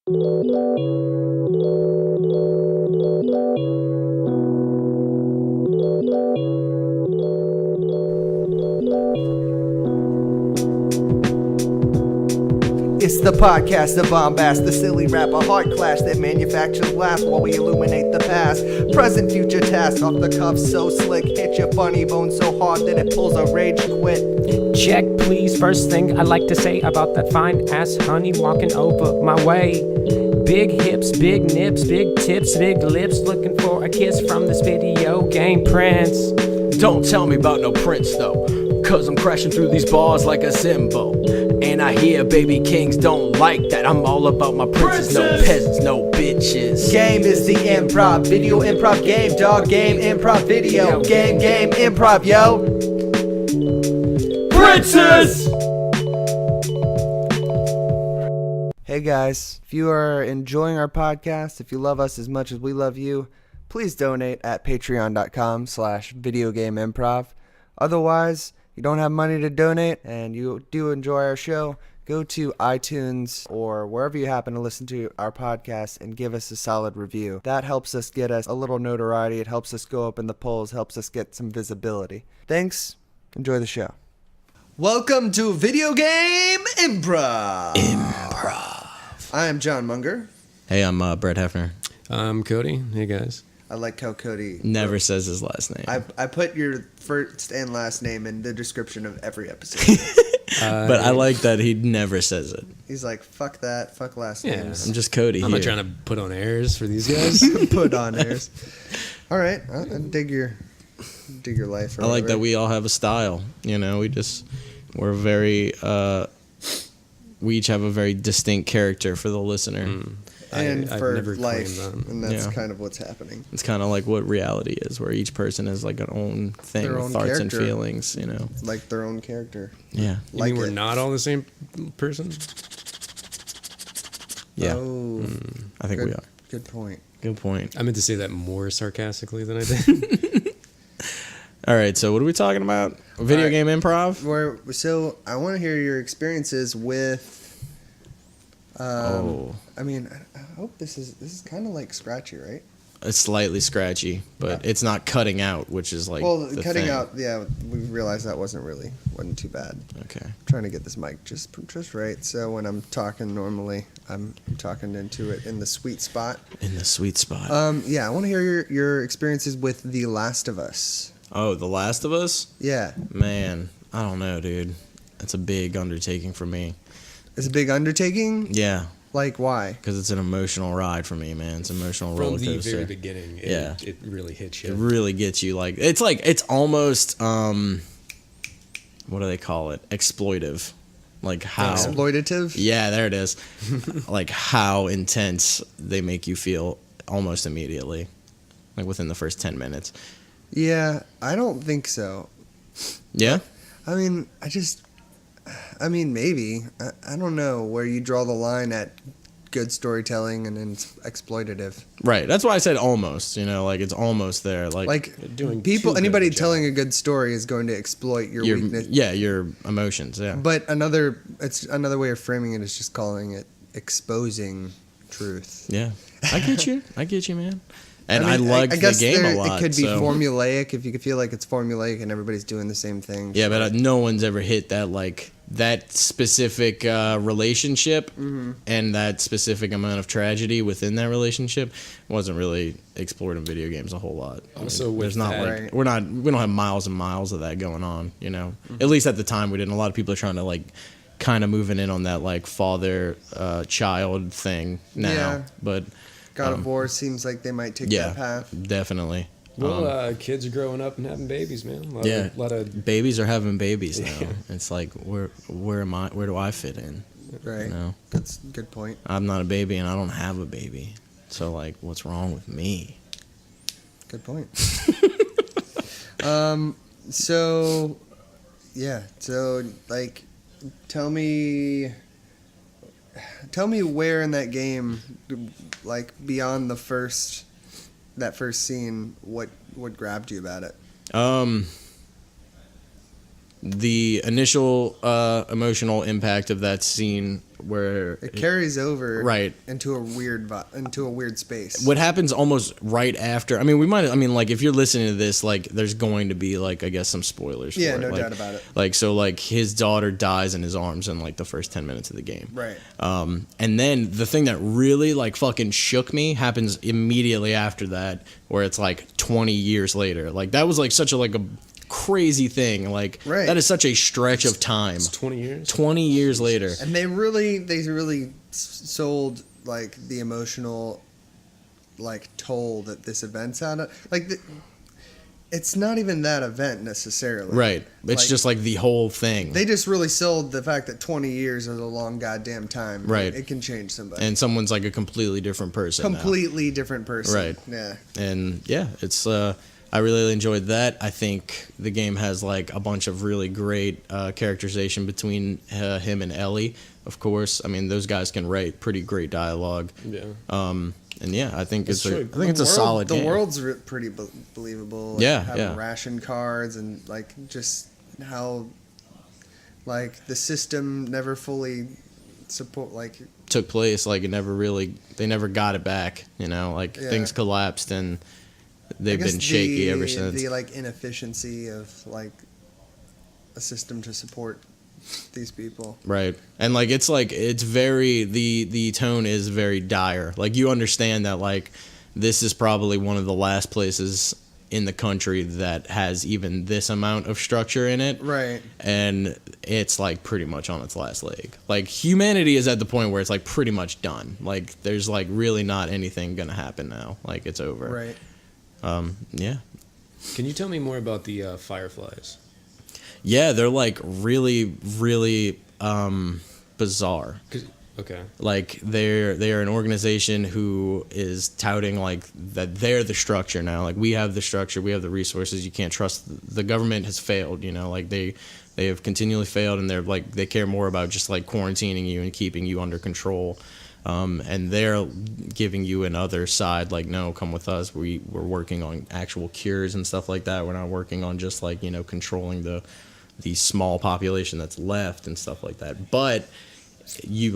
It's the podcast, the bombast, the silly rap, a hard clash that manufactures laughs while we illuminate the past. Present, future, task, off the cuff, so slick. Hit your funny bone so hard that it pulls a rage quit. Check, please. First thing I like to say about that fine ass honey walking over my way. Big hips, big nips, big tips, big lips, looking for a kiss from this video game prince. Don't tell me about no prince though, cause I'm crashing through these bars like a Simbo. And I hear baby kings don't like that. I'm all about my princes, no peasants, no bitches. Game is the improv, video improv game, dog game, improv video, game, improv, yo. Princes! Hey guys, if you are enjoying our podcast, if you love us as much as we love you, please donate at patreon.com/videogameimprov. Otherwise, you don't have money to donate and you do enjoy our show, go to iTunes or wherever you happen to listen to our podcast and give us a solid review. That helps us get us a little notoriety. It helps us go up in the polls, helps us get some visibility. Thanks. Enjoy the show. Welcome to Video Game Improv. I am John Munger. Hey, I'm Brett Hefner. I'm Cody. Hey, guys. I like how Cody Never says his last name. I put your first and last name in the description of every episode. But I like that he never says it. He's like, fuck that, fuck last Yeah. names. I'm just Cody I'm here. not trying to put on airs for these guys. Put on airs. All right, I dig your life. Or I like whatever. that we all have a style. You know, we're very, we each have a very distinct character for the listener. and I've for never life, claimed that. and that's Yeah. kind of what's happening. It's kind of like what reality is, where each person has like an own thing Their with own thoughts and character. feelings, you know. Like their own character. Yeah. You Like mean we're it. not all the same person? Yeah. Oh, I think we are. Good point. Good point. I meant to say that more sarcastically than I did. All right, so what are we talking about? Video All right. game improv? So I want to hear your experiences with. I mean, I hope this is kind of like scratchy, right? It's slightly scratchy, but it's not cutting out, which is like Well, the cutting thing. out, yeah, we realized that wasn't too bad. Okay. Trying to get this mic just right, so when I'm talking normally, I'm talking into it in the sweet spot. In the sweet spot. Yeah, I want to hear your experiences with The Last of Us. Oh, The Last of Us? Yeah, Man, I don't know, dude. That's a big undertaking for me. it's a big undertaking. Yeah, Like, why? because it's an emotional ride for me, man. It's an emotional roller From coaster. the very beginning, it really hits you. It really gets you it's almost what do they call it? Exploitive. Like how Exploitative. Yeah, there it is. Like how intense they make you feel almost immediately. Like within the first 10 minutes. Yeah, I don't think so. Yeah? I mean, maybe. I don't know where you draw the line at good storytelling and then exploitative. Right. That's why I said almost, like it's almost there. Like doing people, too good anybody a job. telling a good story is going to exploit your weakness. Yeah, your emotions, yeah. But another way of framing it is just calling it exposing truth. Yeah. I get you, man. And I, mean, liked guess the game a lot. It could be so. formulaic if you could feel like it's formulaic and everybody's doing the same thing. Yeah, but no one's ever hit that specific relationship and that specific amount of tragedy within that relationship wasn't really explored in video games a whole lot. Also, with there's not that- like we don't have miles and miles of that going on. At least at the time we didn't. A lot of people are trying to kind of moving in on that father child thing now, Yeah. but. God of War seems like they might take that path. Definitely. Well, kids are growing up and having babies, man. A lot of babies are having babies now. It's like where am I? Where do I fit in? Right. You know? That's a good point. I'm not a baby and I don't have a baby. So what's wrong with me? Good point. So tell me where in that game, beyond that first scene, what grabbed you about it? the initial emotional impact of that scene where It carries over right into a weird space. what happens almost right after. I mean, like if you're listening to this, like there's going to be like I guess some spoilers. Yeah, for it. no Like, doubt about it. Like so, like his daughter dies in his arms in like the first 10 minutes of the game. Right. And then the thing that really like fucking shook me happens immediately after that, where it's like 20 years later. Like that was like such a crazy thing. Like Right. that is such a stretch of time. It's 20 years. 20 years later. And they really sold like the emotional like toll that this event's out of. Like it's not even that event necessarily. Right. It's Like, just like the whole thing. they just really sold the fact that 20 years is a long goddamn time. Right. It can change somebody. And someone's like a completely different person now. Completely different person. Right. Yeah. And yeah, it's I really enjoyed that. I think the game has like a bunch of really great characterization between him and Ellie. Of course, I mean those guys can write pretty great dialogue. Yeah. And yeah, I think That's it's true. a solid The game. world's pretty believable. Like, Yeah, having yeah. ration cards and like just how like the system never fully support like took place. Like they never got it back. You know, like Yeah. things collapsed and I they've guess been shaky ever since. the like inefficiency of like a system to support these people. Right. And it's very the tone is very dire. Like you understand that like this is probably one of the last places in the country that has even this amount of structure in it. Right. And it's like pretty much on its last leg. Like humanity is at the point where it's like pretty much done. Like there's like really not anything gonna happen now. Like it's over. Right. Yeah. Can you tell me more about the Fireflies? Yeah, they're like really, really bizarre. Okay. Like they're an organization who is touting like that they're the structure now. Like we have the structure, we have the resources. You can't trust the government has failed. You know, like they have continually failed, and they're like they care more about just like quarantining you and keeping you under control. And they're giving you another side, like, no, come with us. We're working on actual cures and stuff like that. We're not working on just like, you know, controlling the small population that's left and stuff like that. But you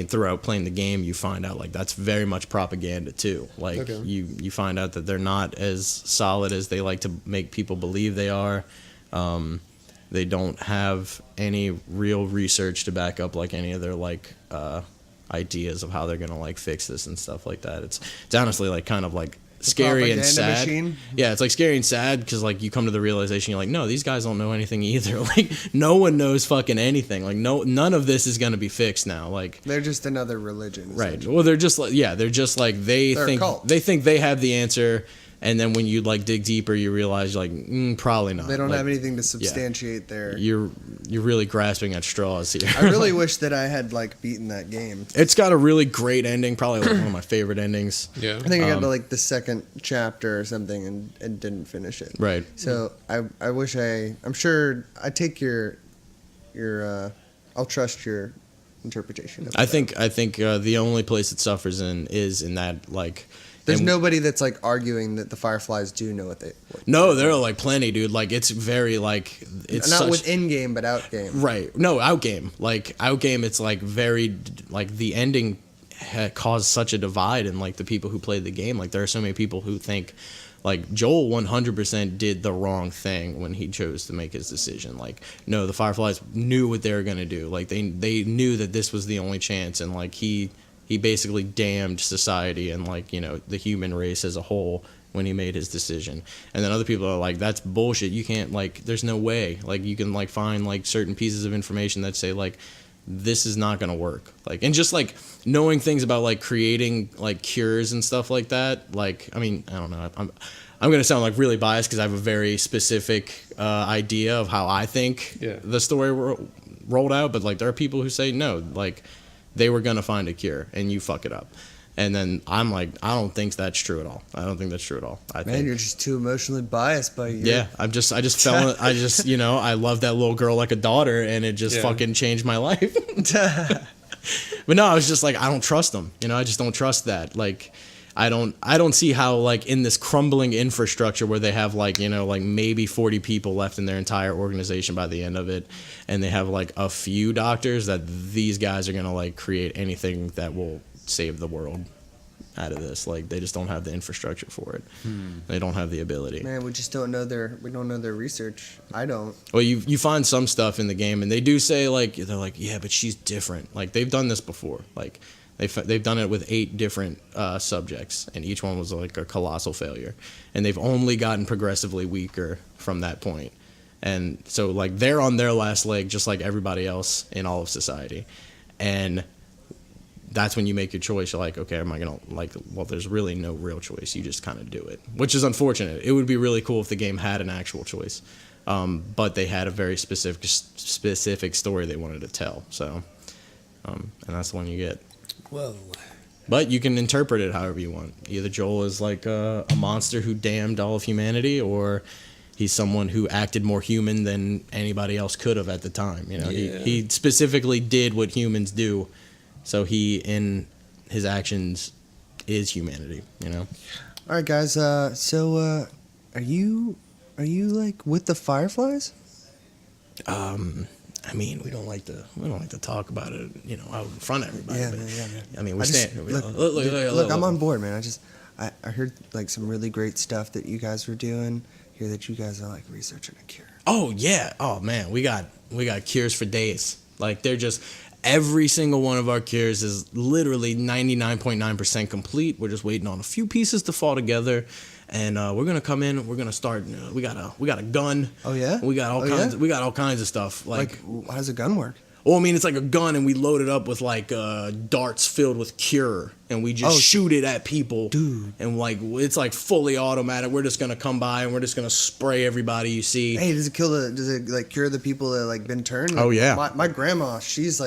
throughout playing the game, you find out like that's very much propaganda too. Like Okay. you find out that they're not as solid as they like to make people believe they are. They don't have any real research to back up like any of their like ideas of how they're gonna like fix this and stuff like that. It's honestly like kind of like scary and propaganda sad. machine? Yeah, it's like scary and sad because like you come to the realization you're like, no, these guys don't know anything either. Like no one knows fucking anything. Like none of this is gonna be fixed now. Like They're just another religion. right. essentially. Well, they're just like they They're a think cult. they have the answer. And then when you like dig deeper, you realize you're like probably not. They don't Like, have anything to substantiate their. You're really grasping at straws here. I really wish that I had like beaten that game. It's got a really great ending, probably like one of my favorite endings. Yeah. I think I got to like the second chapter or something and didn't finish it. Right. So I wish I'm sure I take your I'll trust your interpretation of I that. think the only place it suffers is in that like. There's and- nobody that's like arguing that the Fireflies do know what they. No, there are like plenty, dude. Like it's very like it's Not such, with in game, but out game. right. No, out game. Like out game, it's like very like the ending caused such a divide in like the people who played the game. Like there are so many people who think like Joel 100% did the wrong thing when he chose to make his decision. Like no, the Fireflies knew what they were gonna do. Like they knew that this was the only chance, and like he basically damned society and like, you know, the human race as a whole when he made his decision. And then other people are like, that's bullshit. You can't like, there's no way. Like you can like find like certain pieces of information that say like, this is not going to work. Like, and just like knowing things about like creating like cures and stuff like that. Like, I mean, I don't know. I'm going to sound like really biased because I have a very specific idea of how I think the story rolled out. But like, there are people who say no, like, they were gonna find a cure, and you fuck it up. And then I'm like, I don't think that's true at all. I don't think that's true at all. I Man, think, you're just too emotionally biased by your. yeah, I just fell. I just, you know, I love that little girl like a daughter, and it just fucking changed my life. But no, I was just like, I don't trust them. You know, I just don't trust that. Like, I don't see how, like, in this crumbling infrastructure where they have, like, you know, like maybe 40 people left in their entire organization by the end of it, and they have like a few doctors, that these guys are gonna like create anything that will save the world out of this. Like, they just don't have the infrastructure for it. They don't have the ability. Man, we just don't know their research. I don't. Well, you find some stuff in the game, and they do say, like, they're like, yeah, but she's different. Like, they've done this before. Like, they've done it with 8 different subjects, and each one was like a colossal failure. And they've only gotten progressively weaker from that point. And so, like, they're on their last leg, just like everybody else in all of society. And that's when you make your choice. You're like, okay, am I going to, like, well, there's really no real choice. You just kind of do it, which is unfortunate. It would be really cool if the game had an actual choice. But they had a very specific story they wanted to tell. So, and that's the one you get. Well, but you can interpret it however you want. Either Joel is like a monster who damned all of humanity, or he's someone who acted more human than anybody else could have at the time. You know, he specifically did what humans do. So he, in his actions, is humanity, you know? All right, guys. So, are you like with the Fireflies? I mean, we don't like to talk about it, you know, out in front of everybody. Yeah, but, man. I mean, Look, I'm on board, man. I heard like some really great stuff that you guys were doing. Hear that you guys are like researching a cure. Oh yeah. Oh man, we got cures for days. Like, they're just, every single one of our cures is literally 99.9% complete. We're just waiting on a few pieces to fall together, and we're gonna come in. We're gonna start. We got a gun. Oh yeah. We got all kinds. We got all kinds of stuff. Like, how does a gun work? Well, I mean, it's like a gun, and we load it up with like darts filled with cure, and we just shoot it at people. Dude. And like, it's like fully automatic. We're just gonna come by and we're just gonna spray everybody you see. Hey, does it like cure the people that like been turned? Like, Oh, yeah. My grandma, she's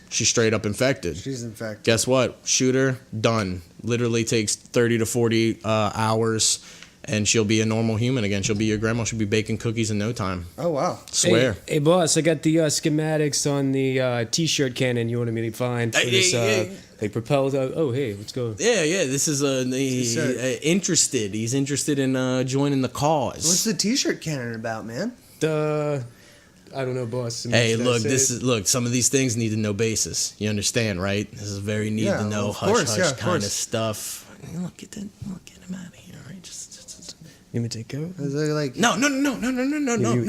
Straight up infected. she's infected. Guess what? Shooter, done. Literally takes 30 to 40 hours, and she'll be a normal human again. She'll be your grandma. She'll be baking cookies in no time. Oh wow. Swear. Hey, boss, I got the schematics on the T-shirt cannon you wanted me to find for this. Like propelled. Oh, hey, let's go. Yeah. This is interested. He's interested in joining the cause. What's the T-shirt cannon about, man? I don't know, boss. Hey, look. Some of these things need to know basis. You understand, right? This is very need to know, hush kind of stuff. Look, get him out of here, all right? Just. You want me to take care of it? Is it like No.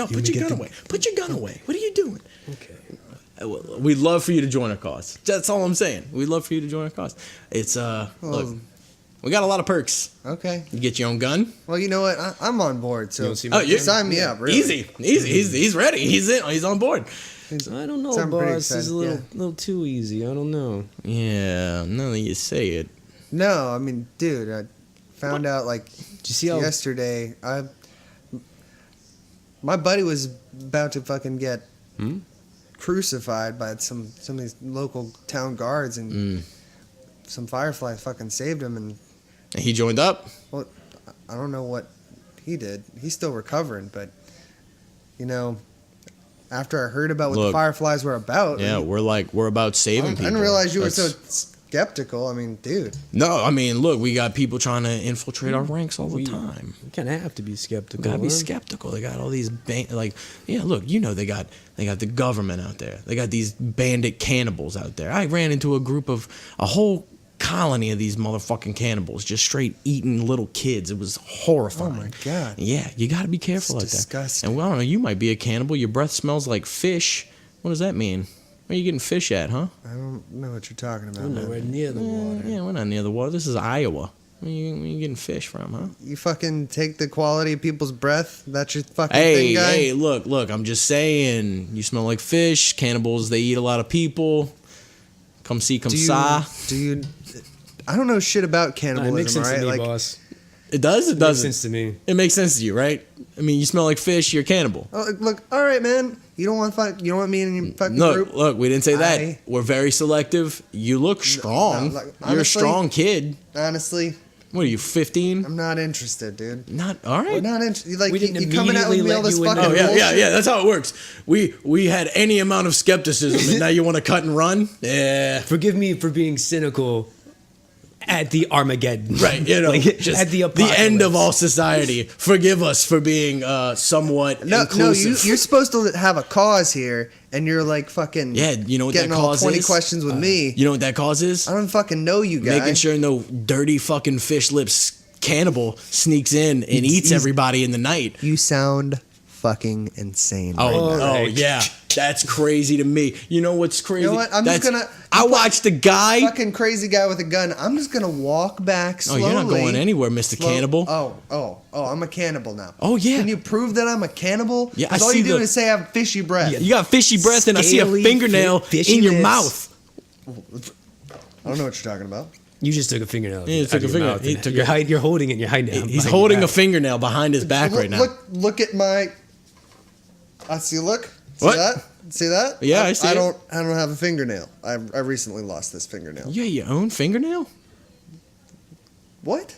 Put your gun away. Put your gun away. What are you doing? Okay. We'd love for you to join our cause. That's all I'm saying. We'd love for you to join our cause. It's look, we got a lot of perks. Okay. You get your own gun. Well, you know what? I'm on board. So sign me up. Really. Easy. He's ready. He's in. He's on board. I don't know, Sound pretty boss. This is a little too easy. I don't know. Yeah. Now that you say it. No, I mean, dude, I found out like Did you see how yesterday. My buddy was about to fucking get crucified by some of these local town guards, and some Firefly fucking saved him. And He joined up. well, I don't know what he did. He's still recovering, but you know, after I heard about what the Fireflies were about, Yeah, we're about saving people. I didn't realize you were so skeptical. I mean, dude. No, I mean, look, we got people trying to infiltrate our ranks all the time. You kind of have to be skeptical. Gotta be huh? skeptical. They got all these look, you know, they got the government out there. They got these bandit cannibals out there. I ran into a whole colony of these motherfucking cannibals just straight eating little kids. It was horrifying. Oh my God. Yeah, you got to be careful out there. Disgusting. And well, I don't know, you might be a cannibal. Your breath smells like fish. What does that mean? Where are you getting fish at, huh? I don't know what you're talking about. We're nowhere near the water. Yeah, we're not near the water. This is Iowa. Where you getting fish from, huh? You fucking take the quality of people's breath. That's your fucking thing, guy. Hey, look. I'm just saying. You smell like fish. Cannibals, they eat a lot of people. Come see, come saw. Do you? I don't know shit about It cannibalism, makes sense right? to me, Like, boss. It does. It Makes doesn't. sense to me. It makes sense to you, right? I mean, you smell like fish. You're a cannibal. look, all right, man. You don't want me in your fucking group. Look. We didn't say that. We're very selective. You look strong. like, You're a honestly- strong kid. Honestly, What are you, 15? I'm not interested, dude. Not all We're right. not interested. Like, We didn't you coming out with immediately me all let this you in fucking there. Oh yeah, bullshit? yeah. That's how it works. We had any amount of skepticism, and now you want to cut and run? Yeah. Forgive me for being cynical. at the Armageddon. Right, you know, Like, just at the the end of apocalypse. all society. Forgive us for being somewhat No, inclusive. you're supposed to have a cause here, and you're like fucking Yeah, you know what getting that all cause 20 is? questions with me. You know what that cause is? I don't fucking know you guys. Making sure no dirty fucking fish lips cannibal sneaks in and eats he's- everybody in the night. You sound fucking insane. Oh, right now. oh yeah, that's crazy to me. You know what's crazy? You know what? I'm just That's- gonna- I watched the guy. Fucking crazy guy with a gun. I'm just gonna walk back Oh, slowly. you're not going anywhere, Mr. Cannibal. Oh, I'm a cannibal now. Oh, yeah. Can you prove that I'm a cannibal? Yeah, I 'Cause all see you do the- is say I have fishy breath. You got fishy breath, and I see a Scaly, fingernail fishy in your lips. mouth. I don't know what you're talking about. You just took a fingernail. Yeah, he took out of a your fingernail. mouth He and took you're, a- hide, you're holding it. You're hiding it. He's behind holding your a back. fingernail behind his back right now. Look at my. I see. Look. See What? that? See that? Yeah, I see I it. don't have a fingernail. I recently lost this fingernail. Yeah, your own fingernail? What?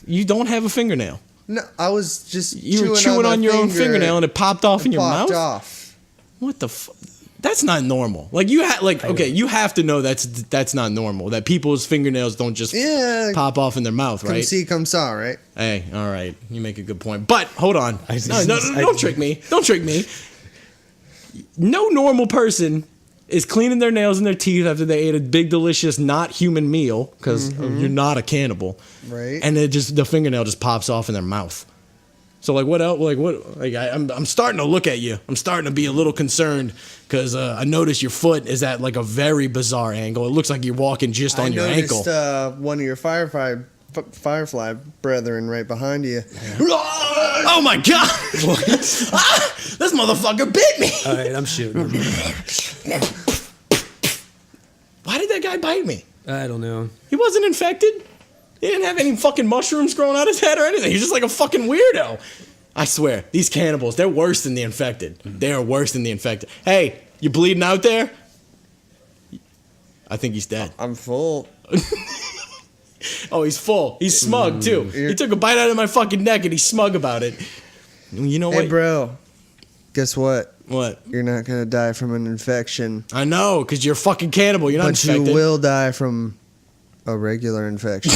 You don't have a fingernail. No, I was just You were chewing my on your own finger fingernail and it popped off in your popped mouth? off. What the That's not normal. Like okay, you have to know that's not normal. That people's fingernails don't just Yeah. pop off in their mouth, Come right? see, come saw, right? Hey, all right, you make a good point. But hold on, I- no, don't trick me. Don't trick me. No normal person is cleaning their nails and their teeth after they ate a big, delicious, not human meal because you're not a cannibal, Right. and the fingernail just pops off in their mouth. So like what else? Like what? Like I'm starting to look at you. I'm starting to be a little concerned because I noticed your foot is at like a very bizarre angle. It looks like you're walking just on your ankle. One of your firefly brethren right behind you. Oh my god! Ah, this motherfucker bit me. All right, I'm shooting. Why did that guy bite me? I don't know. He wasn't infected. He didn't have any fucking mushrooms growing out his head or anything. He's just like a fucking weirdo. I swear, these cannibals, they're worse than the infected. They are worse than the infected. Hey, you bleeding out there? I think he's dead. I'm full. Oh, he's full. He's smug too. He took a bite out of my fucking neck and he's smug about it. You know Hey, what? bro. Guess what? What? You're not gonna die from an infection, I know, because you're a fucking cannibal. You're not but you infected. will die from a regular infection.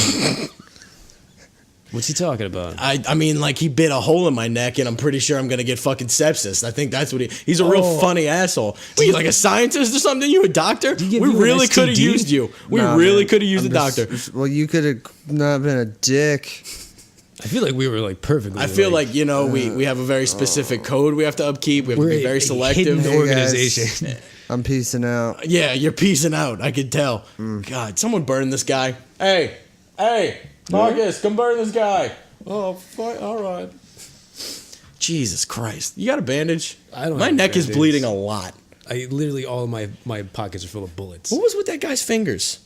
What's he talking about? I mean, like he bit a hole in my neck, and I'm pretty sure I'm gonna get fucking sepsis. I think that's what he's a real funny asshole. What, you like a scientist or something? You a doctor? you give We you an really could have STD? used you. We Nah, really man. could have used I'm a just- doctor. Well, you could have not been a dick. I feel like we were like perfectly. I feel like we have a very specific code we have to upkeep. We have to be very selective. Hidden Hey, organization. guys. I'm peacing out. Yeah, you're piecing out. I could tell. God, someone burn this guy. Hey, Marcus, come burn this guy. Oh, all right. Jesus Christ. You got a bandage? I don't My have a neck is bandage. bleeding a lot. I literally all of my pockets are full of bullets. What was with that guy's fingers?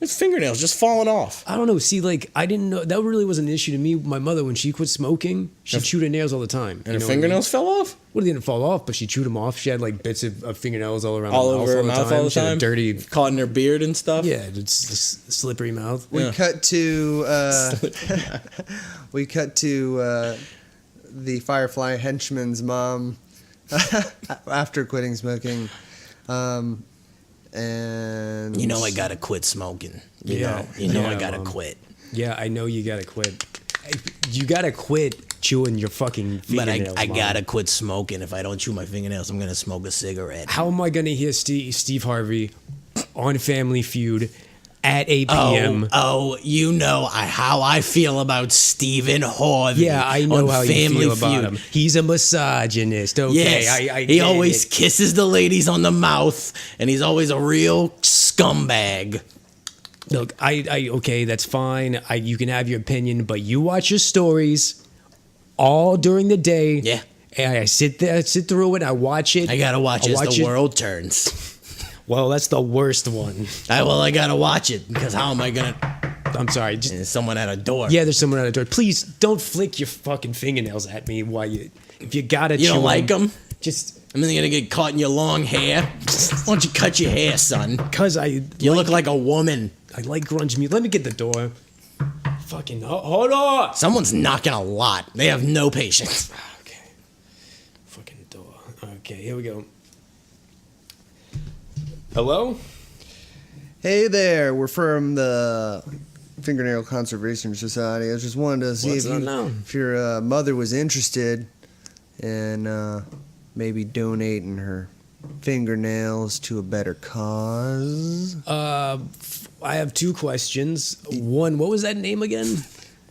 His fingernails just falling off. I don't know. See, like I didn't know that really was an issue to me. My mother, when she quit smoking, she chewed her nails all the time. And her fingernails fell off? Well, they didn't fall off, but she chewed them off. She had like bits of fingernails all around All the over her mouth all the She had a time? dirty. Caught in her beard and stuff? Yeah, it's just slippery mouth. We cut to the Firefly henchman's mom after quitting smoking, and You know I gotta quit smoking. You Yeah. know Yeah, I gotta Mom. quit. Yeah, I know you gotta quit. You gotta quit chewing your fucking But fingernails. I Mom. gotta quit smoking. If I don't chew my fingernails, I'm gonna smoke a cigarette. How am I gonna hear Steve Harvey on Family Feud at 8 p.m.? Oh, you know how I feel about Stephen Harvey. Yeah, I know on how you Family feel about Feud. him. He's a misogynist. Okay, Yes, I he get always it. kisses the ladies on the mouth, and he's always a real scumbag. Look, I okay, that's fine. You can have your opinion, but you watch your stories all during the day. Yeah. And I sit through it. I watch it. I gotta watch I as the it. world turns. Well, that's the worst one. I gotta watch it because how am I gonna? I'm sorry. Just There's someone at a door. yeah, there's someone at the door. Please don't flick your fucking fingernails at me while if you gotta. You don't like them? Just I'm gonna get caught in your long hair. Why don't you cut your hair, son? because I Look like a woman. I like grunge music. Let me get the door. Fucking hold on. Someone's knocking a lot. They have no patience. Okay. Fucking door. Okay, here we go. Hello? hey there, we're from the Fingernail Conservation Society. I just wanted to see What's that now? if your mother was interested in maybe donating her fingernails to a better cause. I have 2 questions. One, what was that name again?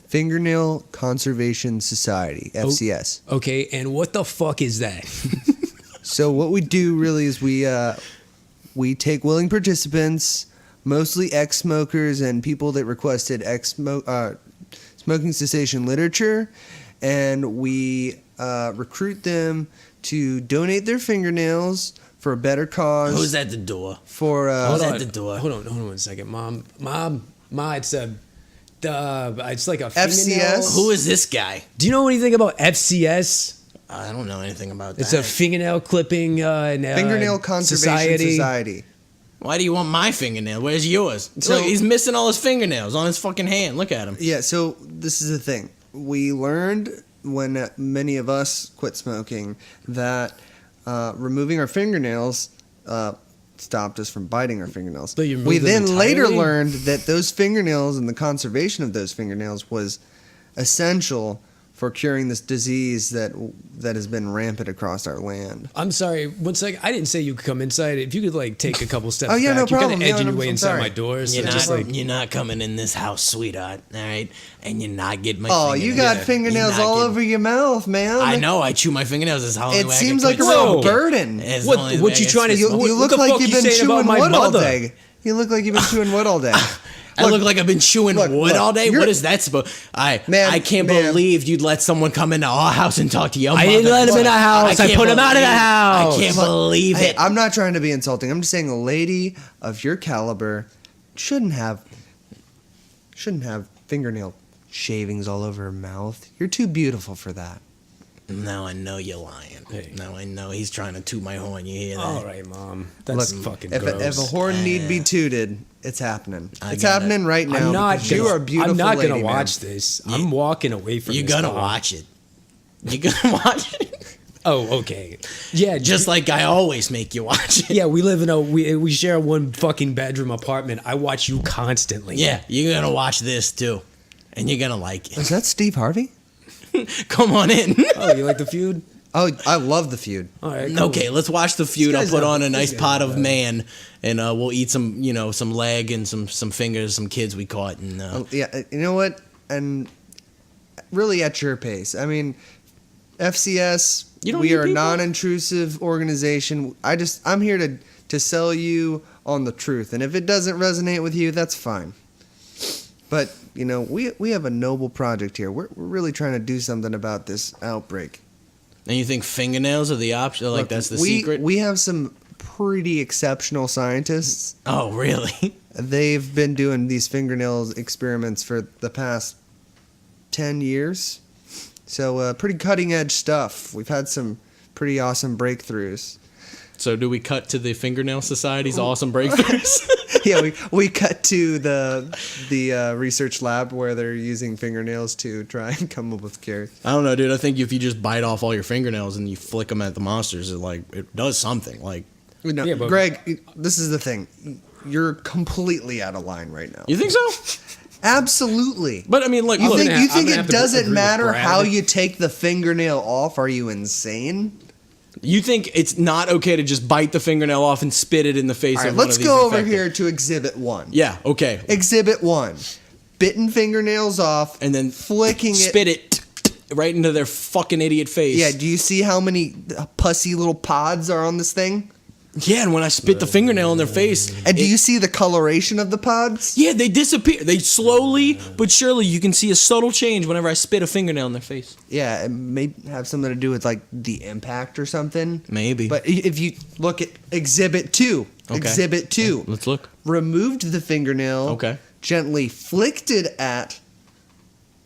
Fingernail Conservation Society, FCS. Okay, and what the fuck is that? So what we do really is we take willing participants, mostly ex-smokers and people that requested smoking cessation literature, and we recruit them to donate their fingernails for a better cause. Who's at the door? For Who's Hold at the door? Hold on 1 second, Mom, it's it's like a FCS? fingernail. Who is this guy? Do you know anything about FCS? I don't know anything about that. It's a fingernail clipping Fingernail Conservation Society. Why do you want my fingernail? Where's yours? So- Look, he's missing all his fingernails on his fucking hand. Look at him. Yeah, so this is the thing. We learned when many of us quit smoking that removing our fingernails stopped us from biting our fingernails. So you removed We them then later entirely? learned that those fingernails and the conservation of those fingernails was essential for curing this disease that has been rampant across our land. I'm sorry, 1 second. I didn't say you could come inside. If you could like take a couple steps Oh, yeah, back, no you're problem. kind of Yeah, edging no, your way I'm inside sorry. my door. So You're just not, like you're not coming in this house, sweetheart. All right, and you're not getting my. Oh, you got fingernails. fingernails You're not all getting- over your mouth, man. I know. I chew my fingernails. That's how. It seems like a a real burden. What you trying to- You What look the like fuck you've you been saying about chewing my wood all mother? day. You look like you've been chewing wood all day. I look like I've been chewing look, wood look, all day. you're- What is that supposed? Man, I can't man. believe you'd let someone come into our house and talk to your mother. I didn't let him in the house. I can't put him out of the believe- house. I can't believe Hey, it. I'm not trying to be insulting. I'm just saying a lady of your caliber shouldn't have fingernail shavings all over her mouth. You're too beautiful for that. Now I know you're lying. Hey. Now I know he's trying to toot my horn. You hear that? all right, Mom. That's Look, fucking if gross. a horn need be tooted, it's happening. It's got happening right now. I'm not. because you Gonna, are a beautiful. I'm not lady, gonna man. watch this. I'm walking away from. You're this, gonna Mom. watch it. You're gonna watch it. Oh, okay. Yeah, Just like I always make you watch it. yeah. We live in we share one fucking bedroom apartment. I watch you constantly. Yeah, you're gonna watch this too, and you're gonna like it. Is that Steve Harvey? Come on in. Oh, you like the feud? Oh, I love the feud. All right. Cool. Okay, let's watch the feud. I'll guy's put not- on a this nice guy's pot not of bad. man, and we'll eat some, some leg and some fingers, some kids we caught, and Yeah, you know what? And really at your pace. I mean, FCS, You don't we need are a people? non-intrusive organization. I'm here to sell you on the truth. And if it doesn't resonate with you, that's fine. But, we have a noble project here. We're really trying to do something about this outbreak. and you think fingernails are the option? Like Look, that's the we, secret? We have some pretty exceptional scientists. Oh, really? They've been doing these fingernails experiments for the past 10 years. So pretty cutting edge stuff. We've had some pretty awesome breakthroughs. So do we cut to the Fingernail Society's awesome breakthroughs? Yeah, we cut to the research lab where they're using fingernails to try and come up with cures. I don't know, dude. I think if you just bite off all your fingernails and you flick them at the monsters, it does something. Like, No, Yeah, but- Greg, this is the thing. You're completely out of line right now. you think so? Absolutely. But I mean, like, You look, think, gonna you ha- think I'm gonna it have to doesn't agree with matter Brad. how you take the fingernail off? Are you insane? you think it's not okay to just bite the fingernail off and spit it in the face All right, of one let's of these go over infected? here to Exhibit 1. Yeah, okay. Exhibit 1. Bitten fingernails off And then flicking spit it right into their fucking idiot face. Yeah, do you see how many pussy little pods are on this thing? Yeah, and when I spit the fingernail in their face, And do you see the coloration of the pods? yeah, they disappear. They slowly but surely, you can see a subtle change whenever I spit a fingernail in their face. Yeah, it may have something to do with like the impact or something. Maybe. But if you look at Exhibit 2, Okay. Exhibit 2, Let's look. removed the fingernail, Okay. gently flicked it at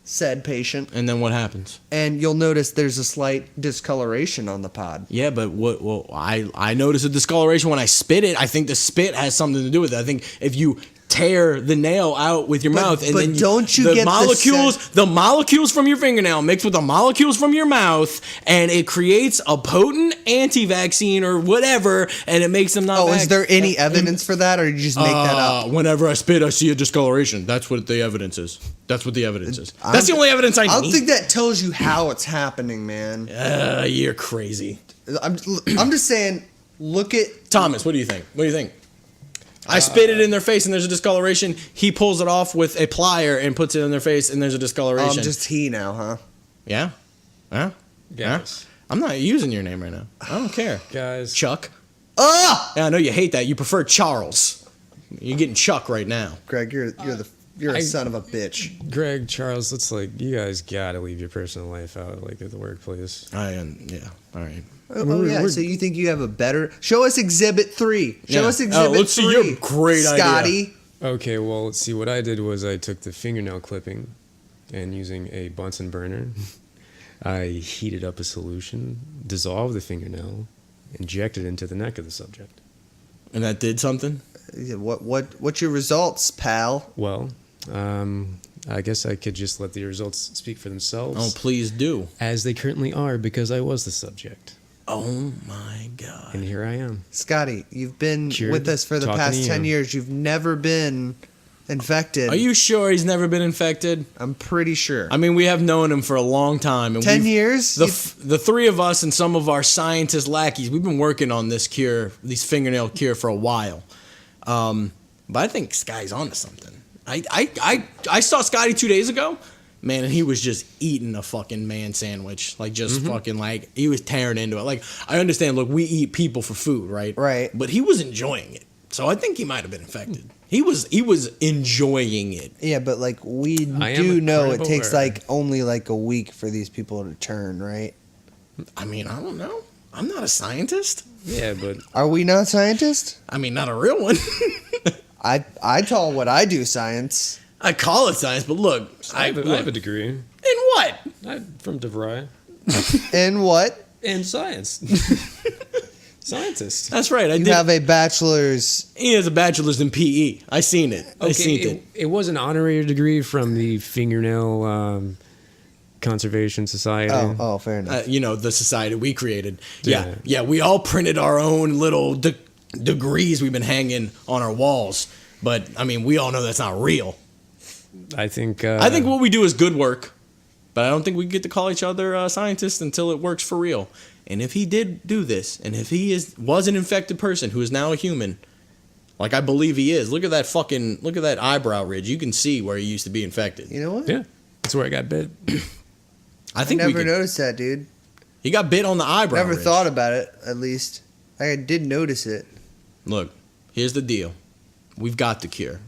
said patient, And then what happens? and you'll notice there's a slight discoloration on the pod. Yeah, but what? Well, I noticed a discoloration when I spit it. I think the spit has something to do with it. I think if you tear the nail out with your mouth, and but then don't you the get the molecules from your fingernail mix with the molecules from your mouth, and it creates a potent anti-vaccine or whatever, and it makes them not. Oh, is there any evidence for that, or you just make that up? Whenever I spit, I see a discoloration. That's what the evidence is. That's what the evidence is. That's the only evidence I need. I don't think that tells you how it's happening, man. You're crazy. I'm just saying, look at Thomas, what do you think? What do you think? I spit it in their face and there's a discoloration. He pulls it off with a plier and puts it in their face and there's a discoloration. just he now, huh? Yeah? Huh? Guys. I'm not using your name right now. I don't care. Guys. Chuck. Ah! Yeah, I know you hate that. You prefer Charles. You're getting Chuck right now. Greg, you're a son of a bitch. Greg, Charles, let's you guys gotta leave your personal life out at the workplace. Yeah. All right. Oh yeah. So you think you have a better? Show us Exhibit 3. Show us Exhibit 3. Let's see your great idea. Scotty. Okay, well, let's see. What I did was I took the fingernail clipping, and using a Bunsen burner, I heated up a solution, dissolved the fingernail, injected it into the neck of the subject. And that did something? What's your results, pal? Well, I guess I could just let the results speak for themselves. Oh, please do. As they currently are, because I was the subject. Oh my God. And here I am. Scotty, you've been Cured, with us for the talking past to 10 you. years. You've never been infected. Are you sure he's never been infected? I'm pretty sure. I mean, we have known him for a long time. And 10 years? The three of us and some of our scientist lackeys, we've been working on this these fingernail cure for a while. But I think Sky's onto something. I saw Scotty 2 days ago, man, and he was just eating a fucking man sandwich. Like, just fucking, like, he was tearing into it. Like, I understand, look, we eat people for food, right? Right. But he was enjoying it. So I think he might have been infected. He was enjoying it. Yeah, but like we I do am know it incredible takes aware. like only like a week for these people to turn, right? I mean, I don't know. I'm not a scientist. Yeah, but Are we not scientists? I mean, not a real one. I call what I do science. I call it science, but look, I have a degree. in what? I'm from DeVry. And what? In science. Scientist. That's right. You have a bachelor's. He has a bachelor's in PE. I seen it. I seen it. It was an honorary degree from the Fingernail Conservation Society. Oh, fair enough. The society we created. Yeah. Yeah. We all printed our own little degrees we've been hanging on our walls. But I mean, we all know that's not real. I think what we do is good work, but I don't think we get to call each other scientists until it works for real. And if he did do this, and if he was an infected person who is now a human, like I believe he is, look at that eyebrow ridge. You can see where he used to be infected. You know what? Yeah, that's where I got bit. I I think never noticed that, dude. he got bit on the eyebrow. Never ridge. thought about it. At least I did notice it. Look, here's the deal. We've got the cure.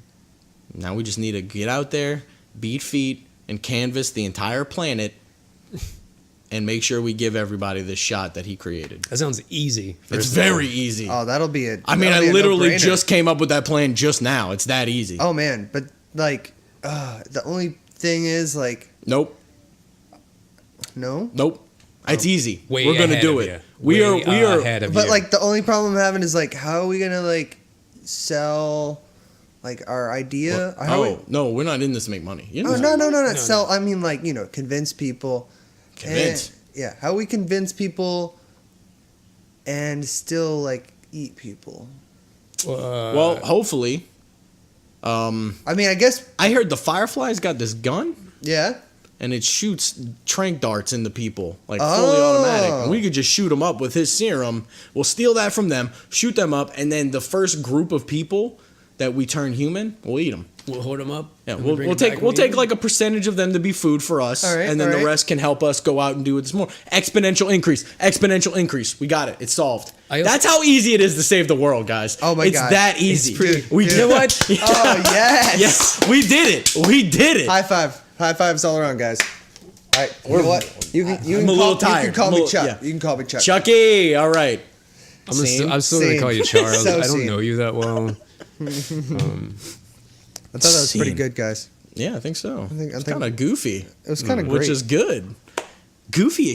Now we just need to get out there, beat feet, and canvass the entire planet and make sure we give everybody this shot that he created. That sounds easy. It's very easy. Oh, that'll be a. I mean, that'll I be a literally no-brainer. just came up with that plan just now. It's that easy. Oh man, but like, the only thing is like, Nope. no. It's easy. Way We're gonna ahead do of it. you. We Way are. ahead of But you. like, the only problem I'm having is like, how are we gonna like sell like our idea? How are we- No, we're not in this to make money. You Oh know? no, not sell. I mean, like, convince people. Convince. Yeah, how we convince people and still like eat people. Well, hopefully. I mean, I guess. I heard the Firefly's got this gun. Yeah. And it shoots tranq darts into people, like fully Oh. automatic. And we could just shoot them up with his serum. We'll steal that from them, shoot them up, and then the first group of people that we turn human, we'll eat them. we'll hold them up. Yeah, and we'll bring it take back we'll when take we- like a percentage of them to be food for us, All right, and then all the right. rest can help us go out and do it more. Exponential increase, exponential increase. We got it. It's solved. I also- That's how easy it is to save the world, guys. Oh my it's God. that easy. pretty- We dude. you know what? Oh yes. Yes, we did it. We did it. High five. High fives all around, guys. All right. You know what? You can. You I'm can a call, little You tired. can call I'm a me little- Chuck. yeah. You can call me Chuck. Chucky. All right. I'm Scene? still gonna call you Charles. So I don't scene. know you that well. I thought that was pretty Scene. good, guys. Yeah, I think so. I think- it's kind of goofy, It was kind of which great. is good. Goofy as